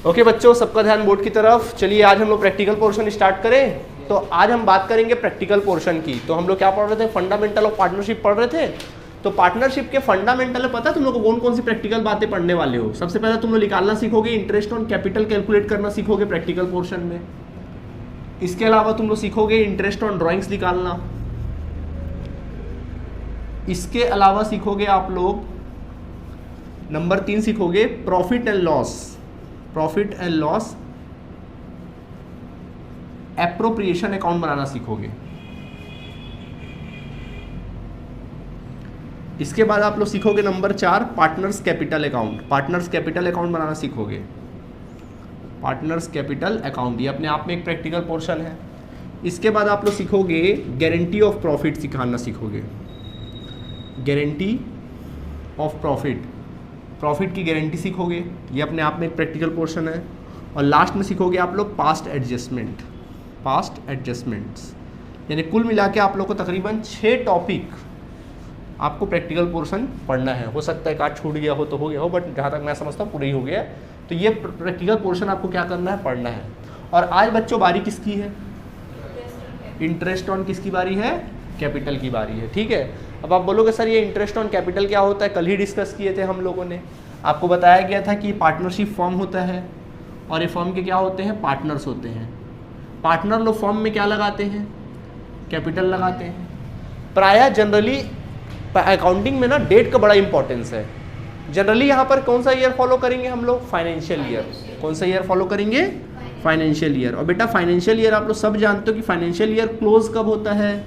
Okay बच्चों, सबका ध्यान बोर्ड की तरफ। चलिए आज हम लोग प्रैक्टिकल पोर्शन स्टार्ट करें। तो आज हम बात करेंगे प्रैक्टिकल पोर्शन की। तो हम लोग क्या पढ़ रहे थे? फंडामेंटल ऑफ पार्टनरशिप पढ़ रहे थे। तो पार्टनरशिप के फंडामेंटल है, पता है तुम लोग को कौन कौन सी प्रैक्टिकल बातें पढ़ने वाले हो? सबसे पहले तुम लोग निकालना सीखोगे, इंटरेस्ट ऑन कैपिटल कैलकुलेट करना सीखोगे प्रैक्टिकल पोर्शन में। इसके अलावा तुम लोग सीखोगे इंटरेस्ट ऑन ड्राइंग्स निकालना। इसके अलावा सीखोगे आप लोग नंबर 3 सीखोगे profit and loss, profit and loss appropriation account बनाना सीखोगे। इसके बाद आप लोग सीखोगे number 4 partners capital account, partners capital account बनाना सीखोगे। पार्टनर्स कैपिटल अकाउंट ये अपने आप में एक प्रैक्टिकल पोर्शन है। इसके बाद आप लोग सीखोगे गारंटी ऑफ प्रॉफिट सिखाना सीखोगे, गारंटी ऑफ प्रॉफिट, प्रॉफिट की गारंटी सीखोगे, ये अपने आप में एक प्रैक्टिकल पोर्शन है। और लास्ट में सीखोगे आप लोग पास्ट एडजस्टमेंट, पास्ट एडजस्टमेंट्स। यानी कुल मिला के आप लोग को तकरीबन 6 टॉपिक आपको प्रैक्टिकल पोर्शन पढ़ना है। हो सकता है काट छूट गया हो तो हो गया हो, बट जहाँ तक मैं समझता हूँ पूरा ही हो गया है। तो ये प्रैक्टिकल पोर्शन आपको क्या करना है? पढ़ना है। और आज बच्चों बारी किसकी है? इंटरेस्ट ऑन किसकी बारी है? कैपिटल की बारी है। ठीक है, अब आप बोलोगे सर ये इंटरेस्ट ऑन कैपिटल क्या होता है? कल ही डिस्कस किए थे हम लोगों ने। आपको बताया गया था कि पार्टनरशिप फॉर्म होता है और ये फॉर्म के क्या होते हैं? पार्टनर्स होते हैं। पार्टनर लोग फॉर्म में क्या लगाते हैं? कैपिटल लगाते हैं। प्रायः जनरली अकाउंटिंग में ना डेट का बड़ा इंपॉर्टेंस है। जनरली यहाँ पर कौन सा ईयर फॉलो करेंगे हम लोग? Financial year. कौन सा ईयर फॉलो करेंगे? Financial year. और बेटा फाइनेंशियल ईयर आप लोग सब जानते हो कि फाइनेंशियल ईयर क्लोज कब होता है?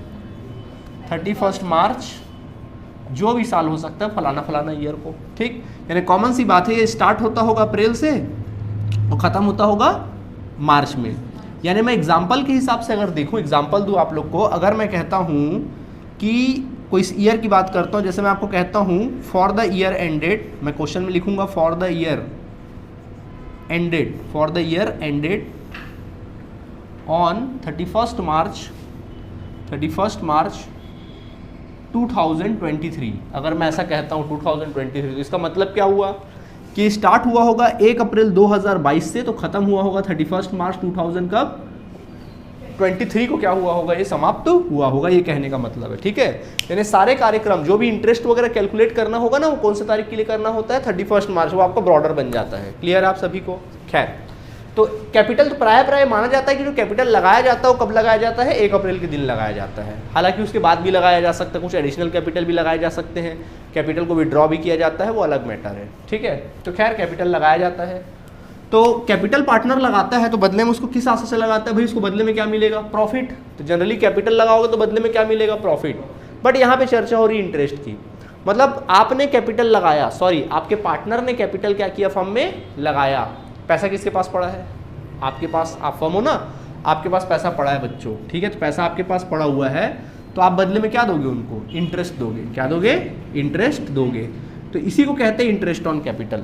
31 मार्च, जो भी साल हो सकता है फलाना फलाना ईयर को। ठीक, यानी कॉमन सी बात है, ये स्टार्ट होता होगा अप्रैल से और ख़त्म होता होगा मार्च में। यानी मैं एग्जाम्पल के हिसाब से अगर देखूँ, एग्जाम्पल दूँ आप लोग को, अगर मैं कहता हूँ कि कोई इस ईयर की बात करता हूँ, जैसे मैं आपको कहता हूँ फॉर द ईयर एंडेड, मैं क्वेश्चन में लिखूंगा for the year ended, for the year ended on 31 मार्च 2023। अगर मैं ऐसा कहता हूँ 2023, तो इसका मतलब क्या हुआ कि स्टार्ट हुआ होगा 1 अप्रैल 2022 से, तो खत्म हुआ होगा 31 मार्च 2023 को क्या हुआ होगा? ये समाप्त हुआ होगा, ये कहने का मतलब है। ठीक है, यानी सारे कार्यक्रम जो भी इंटरेस्ट वगैरह कैलकुलेट करना होगा ना, वो कौन से तारीख के लिए करना होता है? 31 मार्च। वो आपका ब्रॉडर बन जाता है। क्लियर है आप सभी को? खैर, तो कैपिटल तो प्राय माना जाता है कि जो कैपिटल लगाया जाता है वो कब लगाया जाता है? 1 अप्रैल के दिन लगाया जाता है। हालांकि उसके बाद भी लगाया जा सकता है, कुछ एडिशनल कैपिटल भी लगाए जा सकते हैं, कैपिटल को विड्रॉ भी किया जाता है, वो अलग मैटर है। ठीक है, तो खैर कैपिटल लगाया जाता है। तो कैपिटल पार्टनर लगाता है तो बदले में उसको किस आशा से लगाता है? भाई उसको बदले में क्या मिलेगा? प्रॉफिट। तो जनरली कैपिटल लगाओगे तो बदले में क्या मिलेगा? प्रॉफिट। बट यहाँ पे चर्चा हो रही है इंटरेस्ट की। मतलब आपने कैपिटल लगाया, सॉरी आपके पार्टनर ने कैपिटल क्या किया? फर्म में लगाया। पैसा किसके पास पड़ा है? आपके पास। आप फर्म हो ना, आपके पास पैसा पड़ा है बच्चों। ठीक है, तो पैसा आपके पास पड़ा हुआ है, तो आप बदले में क्या दोगे उनको? इंटरेस्ट दोगे। क्या दोगे? इंटरेस्ट दोगे। तो इसी को कहते हैं इंटरेस्ट ऑन कैपिटल।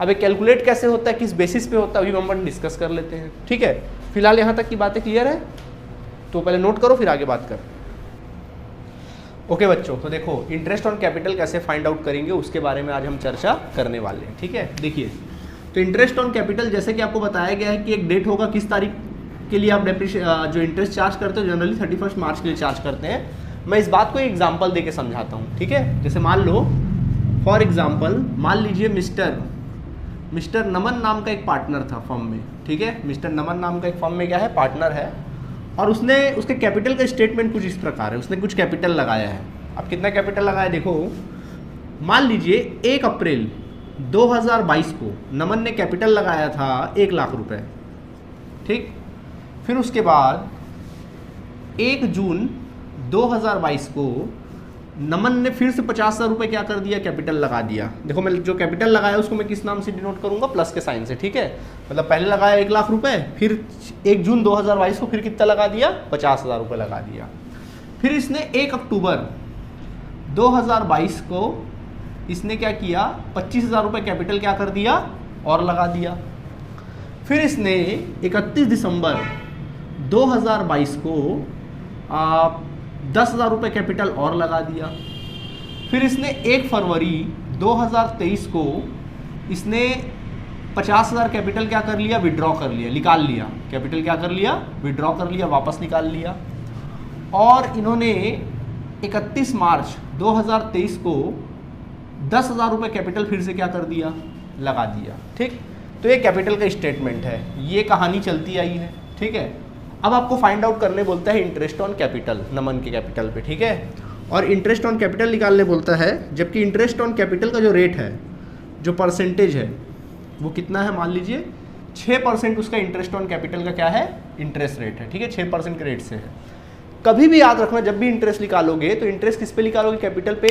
अब ये कैलकुलेट कैसे होता है, किस बेसिस पे होता है, अभी हम डिस्कस कर लेते हैं। ठीक है, फिलहाल यहाँ तक की बातें क्लियर है? तो पहले नोट करो फिर आगे बात कर। ओके बच्चों, तो देखो इंटरेस्ट ऑन कैपिटल कैसे फाइंड आउट करेंगे उसके बारे में आज हम चर्चा करने वाले हैं। ठीक है, देखिए तो इंटरेस्ट ऑन कैपिटल जैसे कि आपको बताया गया है कि एक डेट होगा, किस तारीख के लिए आप जो इंटरेस्ट चार्ज करते हो, जनरली 31 मार्च के लिए चार्ज करते हैं। मैं इस बात को एक एग्जाम्पल दे के समझाता हूँ। ठीक है, जैसे मान लो फॉर एग्जाम्पल, मान लीजिए मिस्टर नमन नाम का एक पार्टनर था फर्म में। ठीक है, मिस्टर नमन नाम का एक फर्म में क्या है? पार्टनर है। और उसने उसके कैपिटल का स्टेटमेंट कुछ इस प्रकार है, उसने कुछ कैपिटल लगाया है। अब कितना कैपिटल लगाया देखो, मान लीजिए 1 अप्रैल 2022 को नमन ने कैपिटल लगाया था 1 लाख रुपए। ठीक, फिर उसके बाद 1 जून 2022 को नमन ने फिर से 50,000 रुपये क्या कर दिया? कैपिटल लगा दिया। देखो मैं जो कैपिटल लगाया उसको मैं किस नाम से डिनोट करूंगा? प्लस के साइन से। ठीक है, मतलब पहले लगाया 1 लाख रुपए, फिर 1 जून 2022 को फिर कितना लगा दिया? 50,000 रुपये लगा दिया। फिर इसने 1 अक्टूबर 2022 को इसने क्या किया? 25,000 रुपये कैपिटल क्या कर दिया? और लगा दिया। फिर इसने 31 दिसंबर 2022 को 10,000 रुपये कैपिटल और लगा दिया। फिर इसने 1 फरवरी 2023 को इसने 50,000 कैपिटल क्या कर लिया, विड्रॉ कर लिया, निकाल लिया। कैपिटल क्या कर लिया, विड्रॉ कर लिया, वापस निकाल लिया। और इन्होंने 31 मार्च 2023 को 10,000 रुपये कैपिटल फिर से क्या कर दिया, लगा दिया। ठीक, तो ये कैपिटल का स्टेटमेंट है, ये कहानी चलती आई है। ठीक है, अब आपको फाइंड आउट करने बोलता है इंटरेस्ट ऑन कैपिटल, नमन के कैपिटल पे। ठीक है, और इंटरेस्ट ऑन कैपिटल निकालने बोलता है, जबकि इंटरेस्ट ऑन कैपिटल का जो रेट है, जो परसेंटेज है, वो कितना है, मान लीजिए 6% उसका इंटरेस्ट ऑन कैपिटल का क्या है, इंटरेस्ट रेट है। ठीक है, 6% के रेट से है। कभी भी याद रखना, जब भी इंटरेस्ट निकालोगे तो इंटरेस्ट किस पे निकालोगे, कैपिटल पे।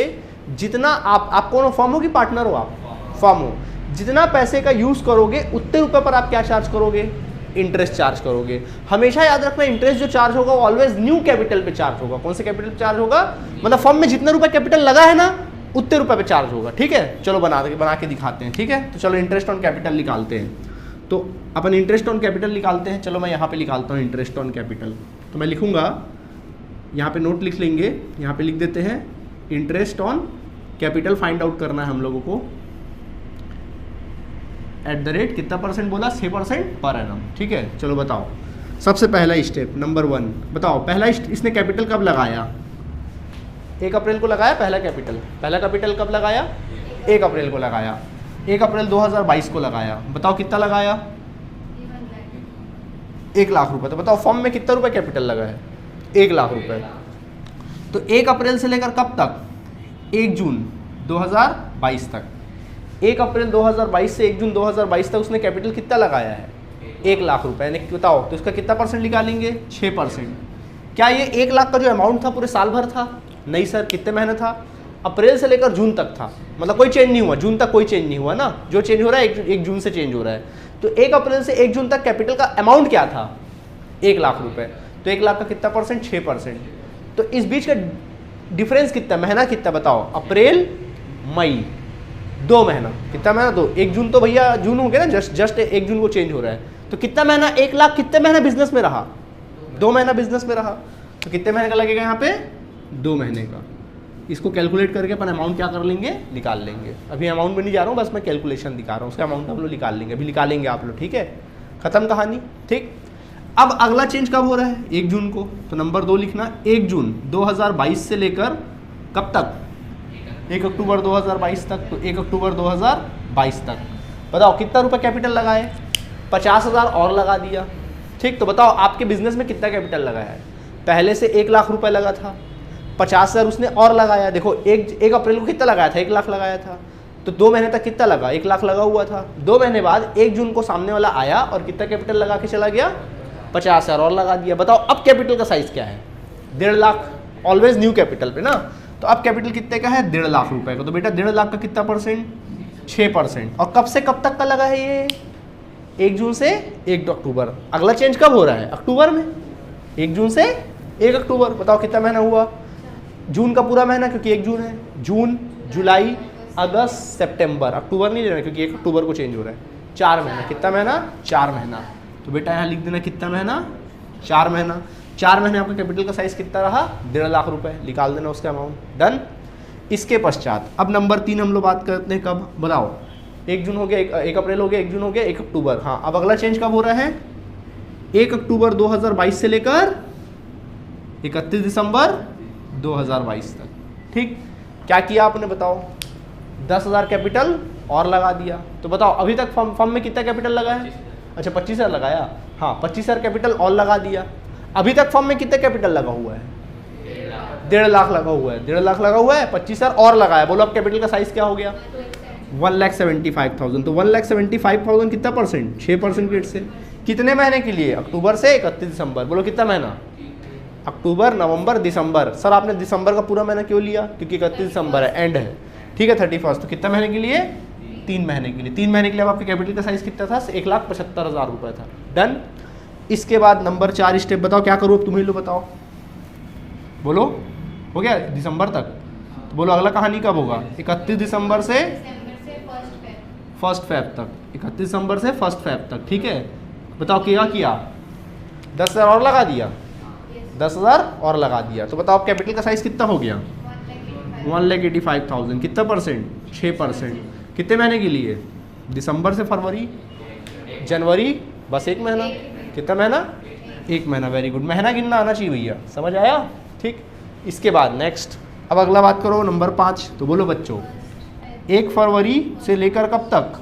जितना आप कौन हो, फर्म हो कि पार्टनर हो, आप फर्म हो, जितना पैसे का यूज करोगे उतने रुपए पर आप क्या चार्ज करोगे, इंटरेस्ट चार्ज करोगे। हमेशा याद रखना, इंटरेस्ट जो चार्ज होगा वो ऑलवेज न्यू कैपिटल पे चार्ज होगा। कौन से कैपिटल पे चार्ज होगा, मतलब फर्म में जितने रुपए कैपिटल लगा है ना, उतने रुपए पे चार्ज होगा। ठीक है, चलो बना के दिखाते हैं। ठीक है, तो चलो इंटरेस्ट ऑन कैपिटल निकालते हैं। तो अपन इंटरेस्ट ऑन कैपिटल निकालते हैं। चलो मैं यहाँ पे निकालता हूँ इंटरेस्ट ऑन कैपिटल। तो मैं लिखूंगा, यहाँ पे नोट लिख लेंगे, यहाँ पे लिख देते हैं interest on capital find out करना है हम लोगों को। एट द रेट कितना परसेंट बोला, 6% पर एनम। ठीक है, चलो बताओ, सबसे पहला स्टेप नंबर 1 बताओ, पहला इसने कैपिटल कब लगाया, 1 अप्रैल को लगाया पहला कैपिटल कब लगाया, 1 अप्रैल को लगाया, 1 अप्रैल 2022 को लगाया। बताओ कितना लगाया, 1 लाख रुपए। तो बताओ फर्म में कितना रुपए कैपिटल लगा है, 1 लाख रुपए। तो 1 अप्रैल से लेकर कब तक, 1 जून 2022 तक। 1 अप्रैल 2022 से 1 जून 2022 तक उसने कैपिटल कितना लगाया है, 1 लाख रुपए। यानी बताओ तो इसका कितना परसेंट निकालेंगे, 6%। क्या ये 1 लाख का जो अमाउंट था पूरे साल भर था, नहीं सर, कितने महीने था, अप्रैल से लेकर जून तक था। मतलब कोई चेंज नहीं हुआ, जून तक कोई चेंज नहीं हुआ ना, जो चेंज हो रहा है 1 जून से चेंज हो रहा है। तो 1 अप्रैल से 1 जून तक कैपिटल का अमाउंट क्या था, 1 लाख रुपए। तो 1 लाख का कितना परसेंट, 6%। तो इस बीच का डिफरेंस कितना, महीना कितना बताओ, अप्रैल मई 2 महीना। कितना महीना, 2। 1 जून तो भैया जून हो गया ना, जस्ट 1 जून को चेंज हो रहा है। तो कितना महीना, 1 लाख कितने महीना बिजनेस में रहा, 2 महीना बिजनेस में रहा। तो कितने महीने का लगेगा यहाँ पे, 2 महीने का। इसको कैलकुलेट करके अपन अमाउंट क्या कर लेंगे, निकाल लेंगे। अभी अमाउंट में नहीं जा रहा हूँ, बस मैं कैलकुलेशन दिखा रहा हूँ, उसका अमाउंट हम लोग निकाल लेंगे, अभी निकालेंगे आप लोग। ठीक है, खत्म कहानी। ठीक, अब अगला चेंज कब हो रहा है, 1 जून को। तो नंबर 2 लिखना, 1 जून 2022 से लेकर कब तक, 1 अक्टूबर 2022 तक। तो 1 अक्टूबर 2022 तक बताओ कितना रुपए कैपिटल लगाए, 50,000 और लगा दिया। ठीक, तो बताओ आपके बिजनेस में कितना कैपिटल लगाया है, पहले से 1 लाख रुपए लगा था, 50,000 उसने और लगाया। देखो 1 अप्रैल को कितना लगाया था, 1 लाख लगाया था। तो 2 महीने तक कितना लगा, 1 लाख लगा हुआ था। 2 महीने बाद 1 जून को सामने वाला आया और कितना कैपिटल लगा के चला गया, 50,000 और लगा दिया। बताओ अब कैपिटल का साइज क्या है, 1.5 लाख, ऑलवेज न्यू कैपिटल पे ना। तो अब कैपिटल कितने का है, 1.5 लाख रुपए का। तो बेटा 1.5 लाख का कितना परसेंट, 6%। और कब से कब तक का लगा है ये, 1 जून से 1 अक्टूबर। अगला चेंज कब हो रहा है, अक्टूबर में, 1 जून से 1 अक्टूबर। बताओ कितना महीना हुआ, जून का पूरा महीना, क्योंकि 1 जून है, जून जुलाई अगस्त सितंबर, अक्टूबर नहीं लेना क्योंकि 1 अक्टूबर को चेंज हो रहा है। 4 महीना, कितना महीना, 4 महीना। तो बेटा यहाँ लिख देना कितना महीना, 4 महीना। 4 महीने आपका कैपिटल का साइज कितना रहा, 1.5 लाख रुपए, निकाल देना उसका अमाउंट। डन। इसके पश्चात अब नंबर 3 हम लोग बात करते हैं, कब बताओ, 1 जून हो गया, 1 अप्रैल हो गया, 1 जून हो गया, 1 अक्टूबर। हाँ, अब अगला चेंज कब हो रहा है, 1 अक्टूबर 2022 से लेकर 31 दिसंबर 2022 तक। ठीक, क्या किया आपने बताओ, 10,000 कैपिटल और लगा दिया। तो बताओ अभी तक फर्म में कितना कैपिटल लगा है, अच्छा 25,000 लगाया। हाँ, 25,000 कैपिटल और लगा दिया। अभी तक फर्म में कितना कैपिटल लगा हुआ है, 1.5 लाख लगा हुआ है, 1.5 लाख लगा हुआ है, 25,000 और लगाया। बोलो अब कैपिटल का साइज क्या हो गया, 1,75,000। तो 1,75,000 कितना परसेंट, 6% रेट से। कितने महीने के लिए, अक्टूबर से 31 दिसंबर। बोलो कितना महीना, अक्टूबर नवंबर दिसंबर। सर आपने दिसंबर का पूरा महीना क्यों लिया, क्योंकि 31 दिसंबर है, एंड है। ठीक है, 31। तो कितना महीने के लिए, 3 महीने के लिए। 3 महीने के लिए अब आपके कैपिटल का साइज कितना था, 1,75,000 रुपये था। डन। इसके बाद नंबर 4 स्टेप बताओ क्या करूँ अब, तुम्हें लो बताओ, बोलो हो गया दिसंबर तक। तो बोलो अगला कहानी कब होगा, 31 दिसंबर से 1 फेब तक, 31 दिसंबर से 1 फेब तक। ठीक है, बताओ क्या किया, 10,000 और लगा दिया, 10,000 और लगा दिया। तो बताओ कैपिटल का साइज कितना हो गया, 1,85,000। कितना परसेंट, 6%। कितने महीने के लिए, दिसंबर से फरवरी जनवरी बस एक महीना, कितना महीना, एक महीना, वेरी गुड, महीना गिनना आना चाहिए भैया, समझ आया, ठीक। इसके बाद नेक्स्ट, अब अगला बात करो नंबर 5, तो बोलो बच्चों 1 फरवरी से लेकर कब तक,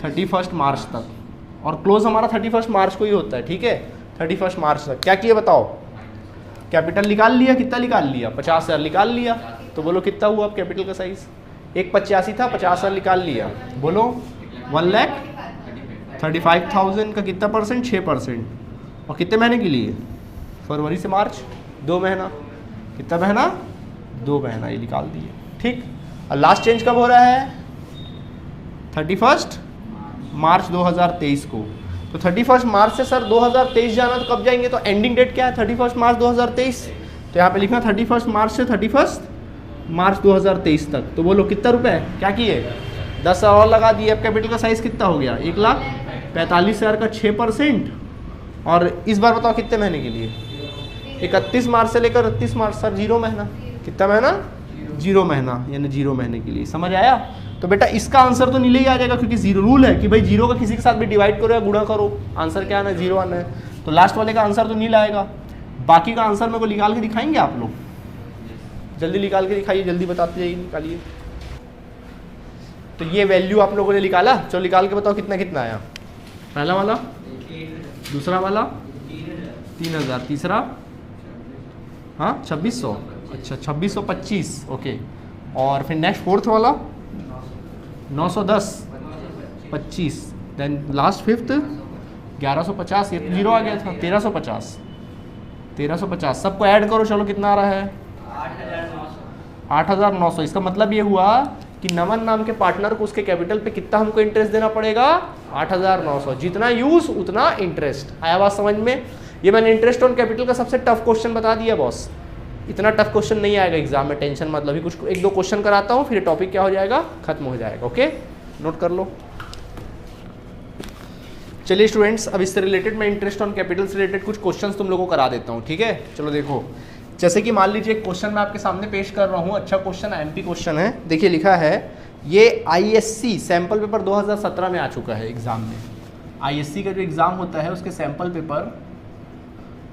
31 मार्च तक, और क्लोज हमारा 31 मार्च को ही होता है, ठीक है, 31 मार्च तक। क्या किया बताओ, कैपिटल निकाल लिया, कितना निकाल लिया, 50,000 निकाल लिया, तो बोलो कितना हुआ अब कैपिटल का साइज, 185 था, 50,000 निकाल लिया, बोलो 1,35,000 का कितना परसेंट, 6%, और कितने महीने के लिए, फरवरी से मार्च, 2 महीना, कितना महीना, 2 महीना, ये निकाल दिए, ठीक। और लास्ट चेंज कब हो रहा है, 31 मार्च 2023 को, तो 31 मार्च से सर 2023 जाना तो कब जाएंगे, तो एंडिंग डेट क्या है, 31 मार्च 2023, तो यहाँ पे लिखना 31 मार्च से 31 मार्च 2023 तक, तो बोलो कितना रुपए, क्या किए, 10 और लगा दिए, अब कैपिटल का साइज कितना हो गया, 1,45,000 का 6%, और इस बार बताओ कितने महीने के लिए, 31 मार्च से लेकर 31 मार्च, सर 0 महीना, कितना महीना, 0 महीना, यानी 0 महीने के लिए, समझ आया। तो बेटा इसका आंसर तो नीले ही आ जाएगा, क्योंकि 0 रूल है कि भाई 0 का किसी के साथ भी डिवाइड करो या गुणा करो, आंसर क्या आना है, 0 आना है, तो लास्ट वाले का आंसर तो नील आएगा। बाकी का आंसर मेरे को निकाल के दिखाएंगे आप लोग, जल्दी निकाल के दिखाइए, जल्दी बताते जाइए, निकालिए। तो ये वैल्यू आप लोगों ने निकाला, चलो निकाल के बताओ कितना कितना आया, पहला वाला, दूसरा वाला 3,000, तीसरा हाँ 2,600, अच्छा 2,625, ओके, और फिर नेक्स्ट फोर्थ वाला 910, 25, देन लास्ट फिफ्थ 1150, ये 0 आ गया था, 1350, सबको ऐड करो, चलो कितना आ रहा है, 8,900। इसका मतलब ये हुआ कि नमन नाम के पार्टनर को उसके कैपिटल पे कितना हमको इंटरेस्ट देना पड़ेगा, 8,900, जितना यूज उतना इंटरेस्ट। आया बात समझ में, ये मैंने इंटरेस्ट ऑन कैपिटल का सबसे टफ क्वेश्चन बता दिया बॉस, इतना टफ क्वेश्चन नहीं आएगा एग्जाम में, टेंशन मतलब ही, कुछ 1-2 क्वेश्चन कराता हूँ, फिर टॉपिक क्या हो जाएगा, खत्म हो जाएगा, ओके, नोट कर लो। चलिए स्टूडेंट्स, अब इससे रिलेटेड मैं इंटरेस्ट ऑन कैपिटल से रिलेटेड कुछ क्वेश्चंस तुम लोगों को करा देता हूँ, ठीक है। चलो देखो, जैसे कि मान लीजिए एक क्वेश्चन मैं आपके सामने पेश कर रहा हूँ, अच्छा क्वेश्चन एमपी क्वेश्चन है, देखिए लिखा है, ये आईएससी सैंपल पेपर 2017 में आ चुका है एग्जाम में, आईएससी का जो एग्जाम होता है उसके सैंपल पेपर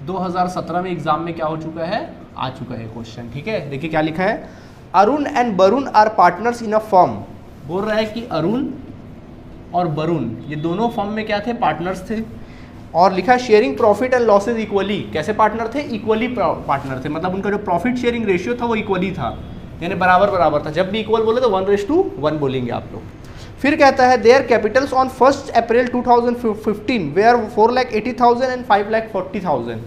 2017 में एग्जाम में क्या हो चुका है, आ चुका है क्वेश्चन, ठीक है। देखिए क्या लिखा है, Arun and Varun are partners in a firm, बोल रहा है कि अरुण और वरुण ये दोनों फर्म में क्या थे, पार्टनर्स थे, और लिखा है sharing profit and losses equally, कैसे पार्टनर थे, इक्वली पार्टनर थे, मतलब उनका जो प्रॉफिट शेयरिंग रेशियो था वो इक्वली था, यानी बराबर बराबर था, जब भी इक्वल बोले तो 1:1 बोलेंगे आप लोग। फिर कहता है their capitals on 1 April 2015 were 4,80,000 and 5,40,000,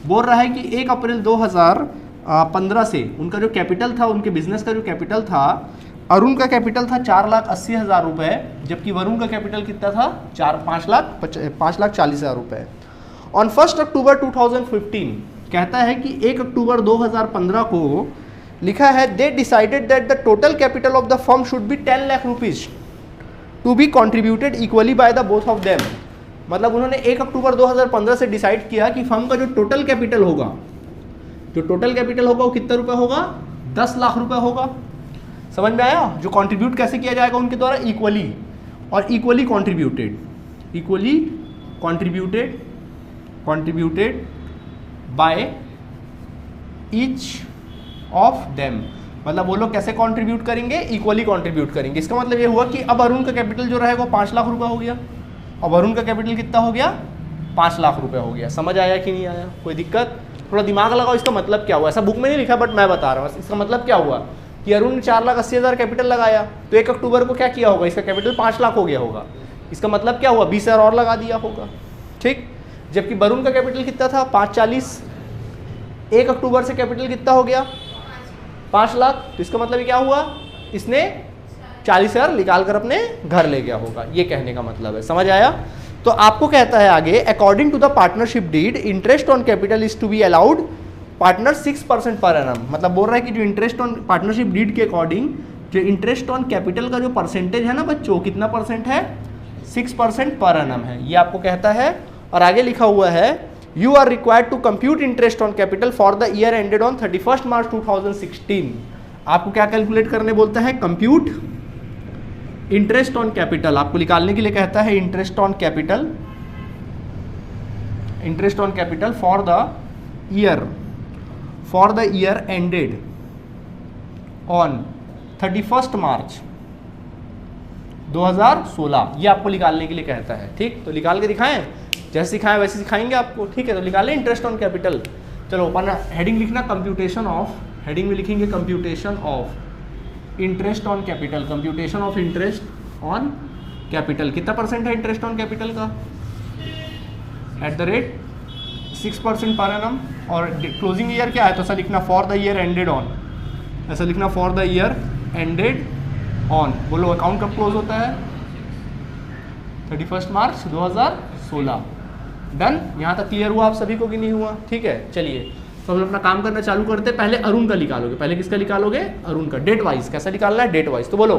बोल रहा है कि 1 अप्रैल 2015 से उनका जो कैपिटल था, उनके बिजनेस का जो कैपिटल था, अरुण का कैपिटल था 4,80,000 रुपये, जबकि वरुण का कैपिटल कितना था, 5,40,000 रुपये। ऑन 1 अक्टूबर 2015 कहता है कि 1 अक्टूबर 2015 को लिखा है they decided that the total capital of the firm should be 10 lakh rupees to be contributed equally by the both of them, मतलब उन्होंने 1 अक्टूबर 2015 से डिसाइड किया कि फर्म का जो टोटल कैपिटल होगा, वो कितना रुपए होगा, 10 लाख रुपए होगा। समझ में आया, जो कंट्रीब्यूट कैसे किया जाएगा उनके द्वारा, इक्वली, और equally contributed by each of them, मतलब वो लोग कैसे कंट्रीब्यूट करेंगे, इक्वली कंट्रीब्यूट करेंगे। इसका मतलब ये हुआ कि अब अरुण का कैपिटल जो रहेगा 5 लाख रुपए हो गया, और वरुण का कैपिटल कितना हो गया, 5 लाख रुपए हो गया। समझ आया कि नहीं आया, कोई दिक्कत, थोड़ा दिमाग लगाओ, इसका मतलब क्या हुआ, ऐसा बुक में नहीं लिखा बट मैं बता रहा हूँ, इसका मतलब क्या हुआ कि अरुण ने 4,80,000 कैपिटल लगाया, तो 1 अक्टूबर को क्या किया होगा, इसका कैपिटल 5 लाख हो गया होगा, इसका मतलब क्या हुआ, 20,000 और लगा दिया होगा, ठीक। जबकि वरुण का कैपिटल कितना था, 540, 1 अक्टूबर से कैपिटल कितना हो गया, 5 लाख, तो इसका मतलब क्या हुआ, इसने 40,000 निकाल कर अपने घर ले गया होगा, ये कहने का मतलब है। समझ आया। तो आपको कहता है आगे, according to the partnership deed interest on capital is to be allowed partner 6% per annum, मतलब बोल रहा है कि जो इंटरेस्ट ऑन पार्टनरशिप डीड के अकॉर्डिंग जो इंटरेस्ट ऑन कैपिटल का जो परसेंटेज है ना बच्चों, कितना परसेंट है, 6% पर एनम है, ये आपको कहता है। और आगे लिखा हुआ है you are required to compute interest on capital for the year ended on 31 March 2016। आपको क्या कैलकुलेट करने बोलता है, कंप्यूट इंटरेस्ट ऑन कैपिटल आपको निकालने के लिए कहता है interest on capital, interest on capital for the year ended on 31 March 2016, ये आपको निकालने के लिए कहता है। ठीक, तो निकाल के दिखाएं, जैसे सिखाएं वैसे सिखाएंगे आपको। ठीक है, तो निकालें इंटरेस्ट ऑन कैपिटल। चलो अपन हेडिंग लिखना कंप्यूटेशन ऑफ, हेडिंग में लिखेंगे computation of interest on capital, computation of interest on capital. कितना परसेंट है इंटरेस्ट ऑन कैपिटल का? @6% पर एनम। और क्लोजिंग ईयर क्या है, तो ऐसा लिखना for the year ended on, ऐसा लिखना for the year ended on. बोलो अकाउंट कब क्लोज होता है? 31 मार्च 2016। डन, यहाँ तक क्लियर हुआ आप सभी को कि नहीं हुआ? ठीक है, चलिए तो हम अपना काम करना चालू करते हैं। पहले अरुण का निकालोगे, पहले किसका निकालोगे? अरुण का। डेट वाइज कैसा निकालना है? Date wise. तो बोलो,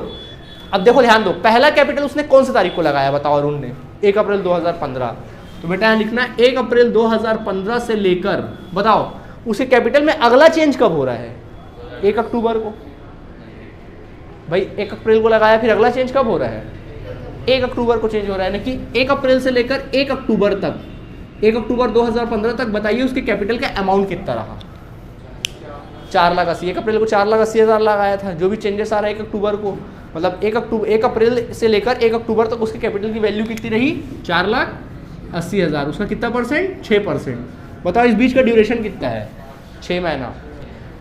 अब देखो ध्यान दो, पहला कैपिटल उसने कौन सी तारीख को लगाया बताओ अरुण ने? 1 अप्रैल 2015। तो बेटा यहाँ लिखना 1 अप्रैल 2015 से लेकर, बताओ उसे कैपिटल में अगला चेंज कब हो रहा है? 1 अक्टूबर को। भाई 1 अप्रैल को लगाया, फिर अगला चेंज कब हो रहा है? 1 अक्टूबर को चेंज हो रहा है ना, कि 1 अप्रैल से लेकर 1 अक्टूबर तक, 1 अक्टूबर 2015 तक बताइए उसके कैपिटल का अमाउंट कितना रहा? 4,80,000। 1 अप्रैल को 4,80,000 लगाया था। जो भी चेंजेस आ रहा है 1 अक्टूबर को, मतलब 1 अप्रैल से लेकर 1 अक्टूबर तक उसके कैपिटल की वैल्यू कितनी रही? 4,80,000। उसका कितना परसेंट? 6%। बताओ इस बीच का ड्यूरेशन कितना है? 6 महीना।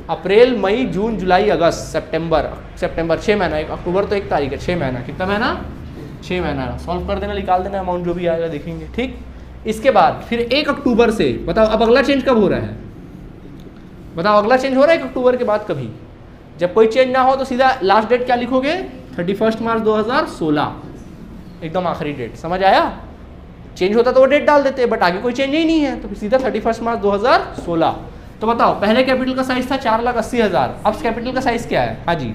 अप्रैल, मई, जून, जुलाई, अगस्त, सितंबर 6 महीना। 1 अक्टूबर तो 1 तारीख है, 6 महीना। कितना महीना? 6 महीना। सॉल्व कर देना, निकाल देना अमाउंट जो भी आएगा देखेंगे। ठीक, इसके बाद फिर 1 अक्टूबर से बताओ अब अगला चेंज कब हो रहा है? बताओ अगला चेंज हो रहा है 1 अक्टूबर के बाद कभी? जब कोई चेंज ना हो तो सीधा लास्ट डेट क्या लिखोगे? 31 मार्च 2016, एकदम आखिरी डेट। समझ आया? चेंज होता तो वो डेट डाल देते, बट आगे कोई चेंज ही नहीं है, तो सीधा 31 मार्च 2016। तो बताओ पहले कैपिटल का साइज था 4,80,000, अब कैपिटल का साइज क्या है? हाँ जी,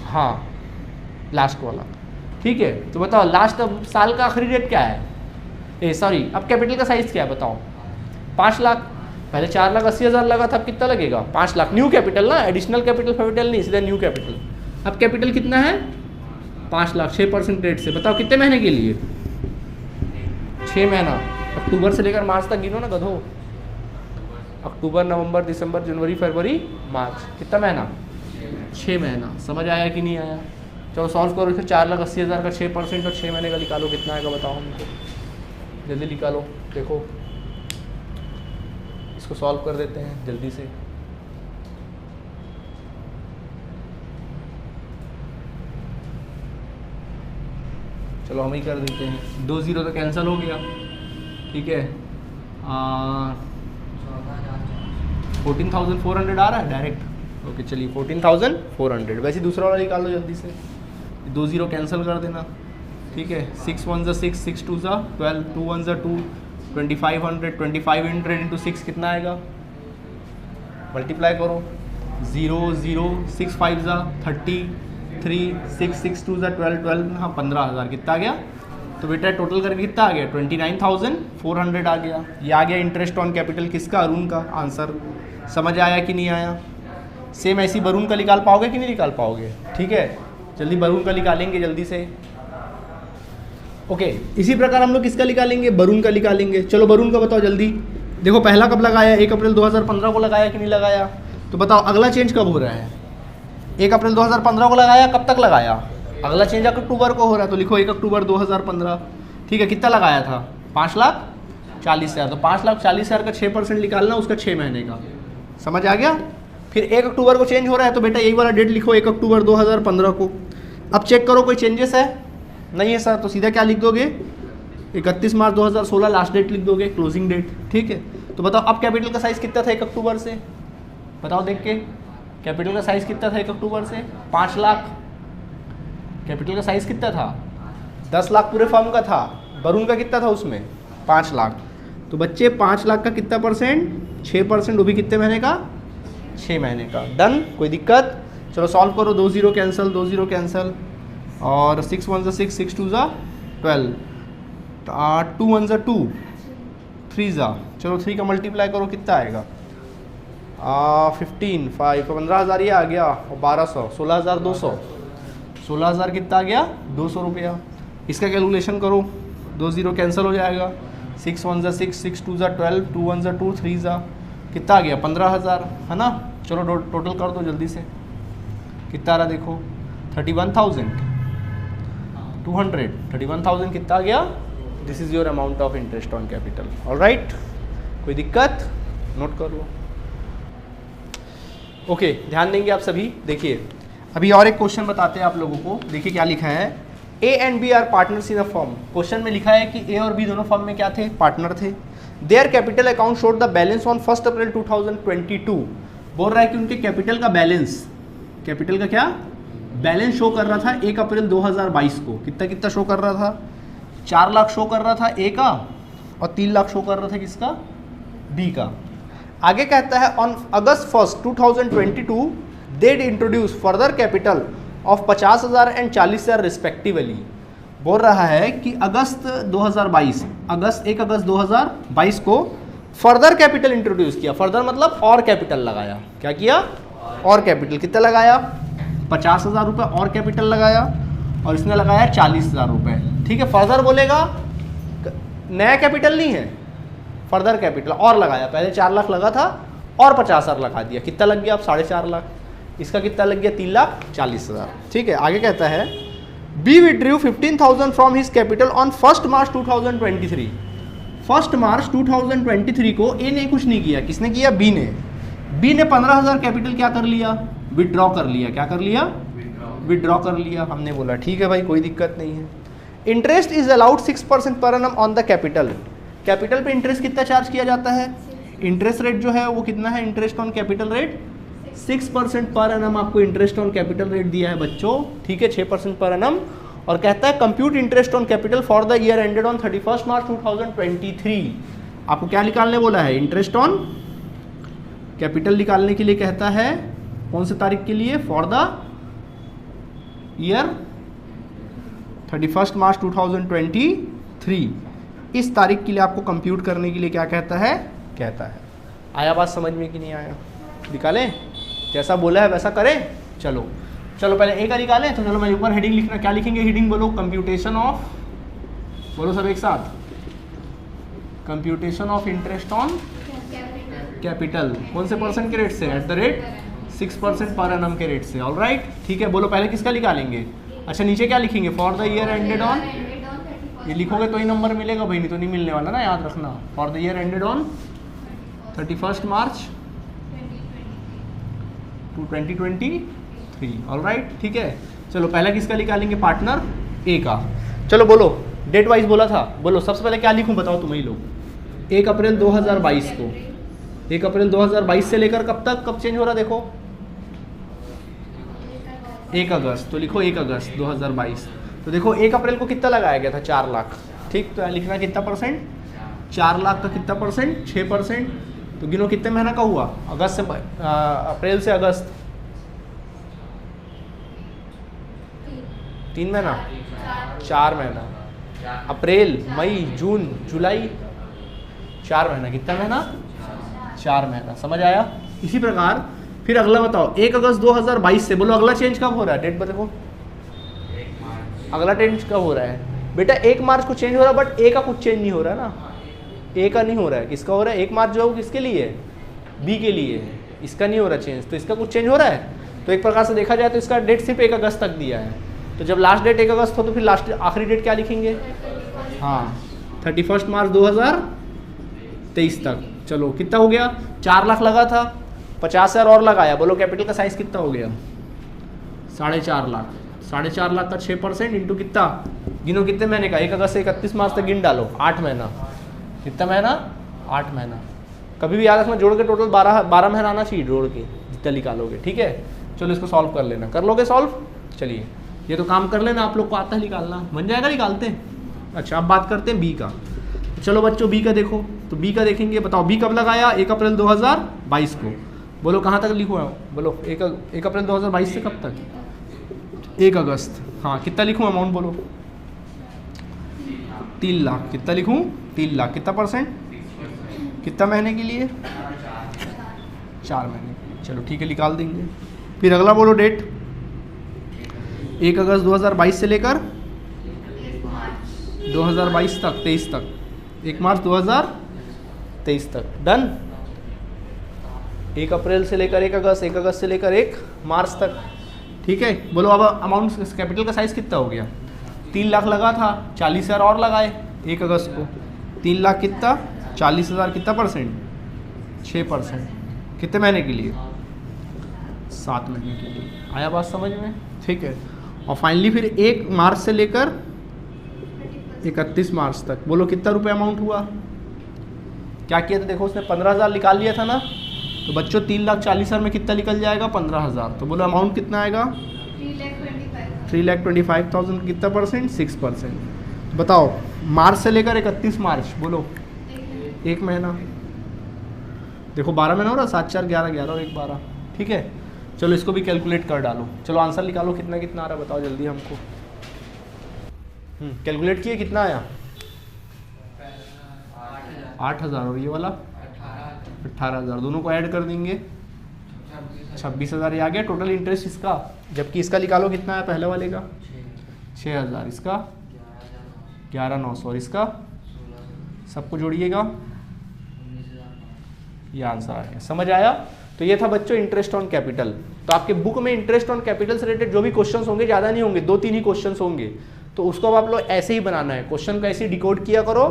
हाँ लास्ट वाला। ठीक है, तो बताओ लास्ट साल का आखिरी डेट क्या है? अब कैपिटल का साइज क्या है बताओ? 5 लाख। पहले 4,80,000 लगा था, अब कितना लगेगा? 5 लाख। न्यू कैपिटल ना, एडिशनल कैपिटल नहीं, सीधा न्यू कैपिटल। अब कैपिटल कितना है? 5 लाख। 6% रेट से। बताओ कितने महीने के लिए? 6 महीना। अक्टूबर से लेकर मार्च तक गिनो ना गधो। अक्टूबर, नवंबर, दिसंबर, जनवरी, फरवरी, मार्च। कितना महीना? 6 महीना। समझ आया कि नहीं आया? चलो सॉल्व करो। फिर 4,80,000 का 6% और 6 महीने का निकालो, कितना आएगा बताओ हमको? जल्दी निकालो। देखो इसको सॉल्व कर देते हैं जल्दी से। चलो हम ही कर देते हैं। 2 0 तो कैंसिल हो गया। ठीक है, 14,400 आ रहा है डायरेक्ट। ओके चलिए 14,400। वैसे दूसरा वाला निकाल लो जल्दी से। 2 0 कैंसिल कर देना। ठीक है, 6 1 6, 6 2 12, 2 1 2, 2500। 2500 इंटू 6 कितना आएगा? मल्टीप्लाई करो। 0 0 6 5 33, 6 6 2 12 12, हाँ 15,000। कितना आ गया? तो बेटा टोटल करके कितना आ गया? 29,400 आ गया। ये आ गया इंटरेस्ट ऑन कैपिटल किसका? अरुण का आंसर। समझ आया कि नहीं आया? सेम ऐसी वरुण का निकाल पाओगे कि नहीं निकाल पाओगे? ठीक है, जल्दी वरुण का निकालेंगे जल्दी से। ओके, इसी प्रकार हम लोग किसका निकालेंगे? वरुण का निकालेंगे। चलो वरुण का बताओ जल्दी। देखो पहला कब लगाया? 1 अप्रैल 2015 को लगाया कि नहीं लगाया? तो बताओ अगला चेंज कब हो रहा है? 1 अप्रैल 2015 को लगाया, कब तक लगाया? अगला चेंज 1 अक्टूबर को हो रहा है, तो लिखो 1 अक्टूबर 2015। ठीक है, कितना लगाया था? 5,40,000। तो 5,40,000 का 6% निकालना उसका 6 महीने का। समझ आ गया? फिर 1 अक्टूबर को चेंज हो रहा है, तो बेटा यही वाला डेट लिखो 1 अक्टूबर 2015 को। अब चेक करो कोई चेंजेस है? नहीं है सर, तो सीधा क्या लिख दोगे? 31 मार्च 2016 लास्ट डेट लिख दोगे, क्लोजिंग डेट। ठीक है, तो बताओ अब कैपिटल का साइज कितना था 1 अक्टूबर से? बताओ देख के, कैपिटल का साइज कितना था 1 अक्टूबर से? 5 लाख। कैपिटल का साइज कितना था? 10 लाख पूरे फर्म का था। वरुण का कितना था उसमें? 5 लाख। तो बच्चे 5 लाख का कितना परसेंट? 6%। वो भी कितने महीने का? 6 महीने का। डन, कोई दिक्कत? चलो सॉल्व करो। 2 0 कैंसिल, 2 0 कैंसिल, और 6 1 6, 6 2 12, 2 1 2, 3 चलो 3 का मल्टीप्लाई करो, कितना आएगा? 15 5 15,000 ये आ गया, और 1200 16,200। 16,000 कितना आ गया 200 रुपया। इसका कैलकुलेशन करो, 2 0 कैंसिल हो जाएगा, 6 1 = 6, 6 2 = 12, 2 1 = 2, 3 कितना आ गया 15,000 है ना। चलो टोटल कर दो जल्दी से, कितना आ रहा देखो 31,200, 31,000 कितना आ गया। This is your amount of interest on capital. Alright, कोई दिक्कत, नोट कर लो। ओके, ध्यान देंगे आप सभी। देखिए अभी और एक क्वेश्चन बताते हैं आप लोगों को। देखिए क्या लिखा है, A and B are partners in a firm. Question में लिखा है कि ए और बी दोनों फर्म में क्या थे, पार्टनर थे। Their capital account showed the balance on 1 अप्रैल 2022। बोल रहा है कि उनके कैपिटल का बैलेंस, कैपिटल का क्या बैलेंस शो कर रहा था 1 अप्रैल 2022 को। कितना कितना शो कर रहा था, 4 लाख शो कर रहा था ए का, और 3 लाख शो कर रहा था किसका, बी का। आगे कहता है on August 1 2022 they introduce further capital of 50,000 and 40,000 respectively. बोल रहा है कि अगस्त 2022, अगस्त 1 अगस्त 2022 को फर्दर कैपिटल इंट्रोड्यूस किया। फर्दर मतलब और कैपिटल लगाया। क्या किया, और कैपिटल कितना लगाया, 50,000 रुपये और कैपिटल लगाया, और इसने लगाया 40,000 रुपये। ठीक है, फर्दर बोलेगा नया कैपिटल नहीं है, फर्दर कैपिटल और लगाया। पहले 4 लाख लगा था और 50,000 लगा दिया, कितना लग गया अब 4.5 लाख। इसका कितना लग गया 3,40,000। ठीक है, आगे कहता है B withdrew 15,000 from his capital on 1 March 2023। 1 March 2023 को ए ने कुछ नहीं किया, किसने किया, बी ने। बी ने 15,000 कैपिटल क्या कर लिया, विड्रॉ कर लिया। क्या कर लिया, विड्रॉ कर लिया। हमने बोला ठीक है भाई कोई दिक्कत नहीं है। Interest is allowed 6% per annum on the capital. Capital पे इंटरेस्ट कितना चार्ज किया जाता है, इंटरेस्ट रेट जो है वो कितना है, interest on capital rate 6% per annum आपको इंटरेस्ट ऑन कैपिटल रेट दिया है बच्चों। ठीक है, 6% पर एनम। और कहता है compute interest on capital for the year ended on 31 मार्च 2023। आपको क्या निकालने बोला है, इंटरेस्ट ऑन कैपिटल निकालने के लिए कहता है। कौन से तारीख के लिए, फॉर द ईयर 31 मार्च 2023। इस तारीख के लिए आपको कंप्यूट करने के लिए क्या कहता है, कहता है। आया बात समझ में कि नहीं आया, निकालें, जैसा बोला है वैसा करें। चलो चलो पहले ए का निकालें। तो चलो मैं ऊपर हेडिंग लिखना, क्या लिखेंगे हेडिंग बोलो, कंप्यूटेशन ऑफ, बोलो सब एक साथ, computation of interest on capital. कौन से परसेंट के रेट से, at the rate 6% per annum के रेट से। ऑल राइट, ठीक है। बोलो पहले किसका निकालेंगे, अच्छा नीचे क्या लिखेंगे, for the year ended on. ये लिखोगे तो ही नंबर मिलेगा भाई, नहीं तो नहीं मिलने वाला ना, याद रखना। For the year ended on 31 March 2023। All right, ठीक है। चलो पहला किसका निकालेंगे, पार्टनर ए का। चलो बोलो डेट वाइज बोला था, बोलो सबसे पहले क्या लिखूं बताओ तुम ही लोग। 1 अप्रैल 2022 को, 1 अप्रैल 2022 से लेकर कब तक, कब चेंज हो रहा देखो, 1 अगस्त। तो लिखो 1 अगस्त 2022। तो देखो 1 अप्रैल को कितना लगाया गया था, 4 लाख। ठीक, तो लिखना कितना परसेंट, 4 लाख का कितना परसेंट, 6%। तो गिनो कितने महीना का हुआ, अगस्त से अप्रैल से अगस्त 3 महीना, 4 महीना। अप्रैल मई जून जुलाई 4 महीना, कितना महीना, 4 महीना। समझ आया। इसी प्रकार फिर अगला बताओ, 1 अगस्त 2022 से, बोलो अगला चेंज कब हो रहा है, डेट बताओ अगला चेंज कब हो रहा है। बेटा 1 मार्च को चेंज हो रहा है, बट ए का कुछ चेंज नहीं हो रहा है ना, ए का नहीं हो रहा है। किसका हो रहा है, 1 मार्च जो है किसके लिए, बी के लिए, इसका नहीं हो रहा चेंज, तो इसका कुछ चेंज हो रहा है। तो एक प्रकार से देखा जाए तो इसका डेट सिर्फ 1 अगस्त तक दिया है। तो जब लास्ट डेट 1 अगस्त हो तो फिर लास्ट आखिरी डेट क्या लिखेंगे, हाँ 31 मार्च 2023 तक। चलो कितना हो गया, 4 लाख लगा था, 50,000 और लगाया। बोलो कैपिटल का साइज कितना हो गया, 4.5 लाख। 4.5 लाख का 6% इंटू कितना, गिनो कितने महीने का, 1 अगस्त से 31 मार्च तक गिन डालो, 8 महीना। कितना महीना, 8 महीना। कभी भी याद रखना, जोड़ के टोटल 12 महीना आना चाहिए, जोड़ के जितना निकालोगे। ठीक है, चलो इसको सॉल्व कर लेना, कर लोगे सॉल्व। चलिए ये तो काम कर लेना, आप लोग को आता है निकालना, बन जाएगा, निकालते हैं। अच्छा अब बात करते हैं बी का। चलो बच्चों बी का देखो, तो बी का देखेंगे। बताओ बी कब लगाया, 1 अप्रैल 2022 को। बोलो कहाँ तक लिखो है, बोलो 1 अप्रैल 2022 से कब तक, 1 अगस्त। हाँ कितना लिखूँ अमाउंट, बोलो 3 लाख। कितना लिखूँ, 3 लाख। कितना परसेंट, कितना महीने के लिए, 4 महीने। चलो ठीक है निकाल देंगे। फिर अगला बोलो डेट, 1 अगस्त 2022 से लेकर 2022 तक 23 तक 1 मार्च 2023 तक। डन। 1 अप्रैल से लेकर 1 अगस्त, 1 अगस्त से लेकर 1 मार्च तक। ठीक है, बोलो अब अमाउंट कैपिटल का साइज कितना हो गया? 3 लाख लगा था, 40,000 और लगाए 1 अगस्त को। 3 लाख कितना? 40,000 कितना परसेंट? 6%। कितने महीने के लिए? 7 महीने के लिए। आया बात समझ में? ठीक है। और फाइनली फिर 1 मार्च से लेकर 31 मार्च तक, बोलो कितना रुपए अमाउंट हुआ? क्या किया था देखो, उसने 15,000 निकाल लिया था ना, तो बच्चों 3,40,000 में कितना निकल जाएगा? 15,000। तो बोलो अमाउंट कितना आएगा? 3,25,000 कितना परसेंट? 6%। तो बताओ मार्च से लेकर 31 मार्च, बोलो 1 महीना। देखो 12 महीना हो रहा, 7 4 11 11 और 1 12। ठीक है, चलो इसको भी कैलकुलेट कर डालो। चलो आंसर निकालो, कितना कितना आ रहा है बताओ जल्दी हमको। कैलकुलेट किए, कितना आया? 8,000 और ये वाला 18,000, दोनों को ऐड कर देंगे 26,000। ये आ गया टोटल इंटरेस्ट इसका। जबकि इसका निकालो कितना है पहले वाले का? 6,000, इसका 11,900 और इसका सबको जोड़िएगा, ये आंसर आ गया। समझ आया? तो ये था बच्चों इंटरेस्ट ऑन कैपिटल। तो आपके बुक में इंटरेस्ट ऑन कैपिटल से रिलेटेड जो भी क्वेश्चंस होंगे, ज़्यादा नहीं होंगे, 2-3 ही क्वेश्चंस होंगे। तो उसको अब आप लोग ऐसे ही बनाना है, क्वेश्चन को ऐसे ही डिकोड किया करो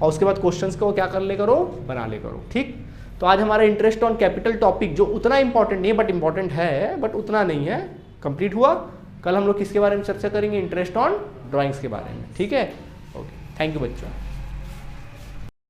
और उसके बाद क्वेश्चंस को क्या कर ले करो, बना ले करो। ठीक। तो आज हमारा इंटरेस्ट ऑन कैपिटल टॉपिक, जो उतना इंपॉर्टेंट नहीं है बट इंपॉर्टेंट है, बट उतना नहीं है, कंप्लीट हुआ। कल हम लोग किसके बारे में चर्चा करेंगे? इंटरेस्ट ऑन ड्राइंग्स के बारे में। ठीक है, ओके, थैंक यू बच्चों।